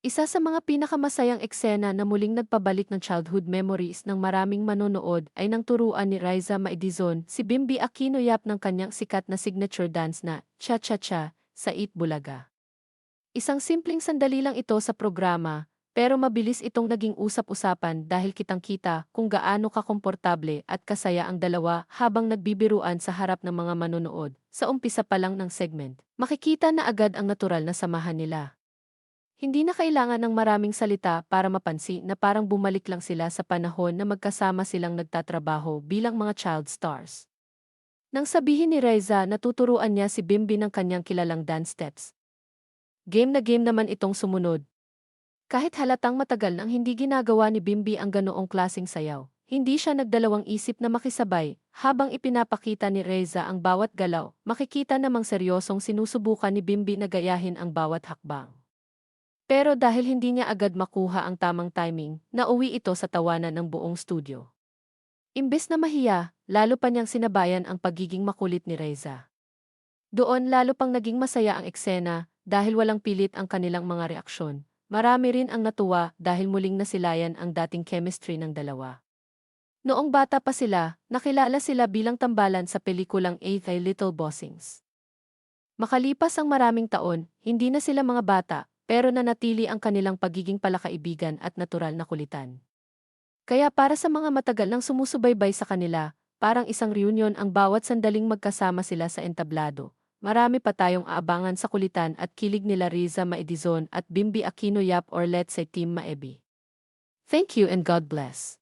Isa sa mga pinakamasayang eksena na muling nagpabalik ng childhood memories ng maraming manonood ay nang turuan ni Riza Maedizon si Bimbi Aquino Yap ng kanyang sikat na signature dance na Cha-Cha-Cha sa Eat Bulaga. Isang simpleng sandali lang ito sa programa, pero mabilis itong naging usap-usapan dahil kitang-kita kung gaano kakomportable at kasaya ang dalawa habang nagbibiruan sa harap ng mga manonood. Sa umpisa pa lang ng segment, makikita na agad ang natural na samahan nila. Hindi na kailangan ng maraming salita para mapansin na parang bumalik lang sila sa panahon na magkasama silang nagtatrabaho bilang mga child stars. Nang sabihin ni Reza na tuturuan niya si Bimbi ng kanyang kilalang dance steps, game na game naman itong sumunod. Kahit halatang matagal nang hindi ginagawa ni Bimbi ang ganoong klaseng sayaw, hindi siya nagdalawang isip na makisabay habang ipinapakita ni Reza ang bawat galaw. Makikita namang seryosong sinusubukan ni Bimbi na gayahin ang bawat hakbang. Pero dahil hindi niya agad makuha ang tamang timing, nauwi ito sa tawanan ng buong studio. Imbes na mahiya, lalo pa niyang sinabayan ang pagiging makulit ni Reza. Doon lalo pang naging masaya ang eksena dahil walang pilit ang kanilang mga reaksyon. Marami rin ang natuwa dahil muling nasilayan ang dating chemistry ng dalawa. Noong bata pa sila, nakilala sila bilang tambalan sa pelikulang Eight Little Bossings. Makalipas ang maraming taon, hindi na sila mga bata, pero nanatili ang kanilang pagiging palakaibigan at natural na kulitan. Kaya para sa mga matagal nang sumusubaybay sa kanila, parang isang reunion ang bawat sandaling magkasama sila sa entablado. Marami pa tayong aabangan sa kulitan at kilig nila Riza Maedizon at Bimbi Aquino Yap or let's say Team Maebi. Thank you and God bless.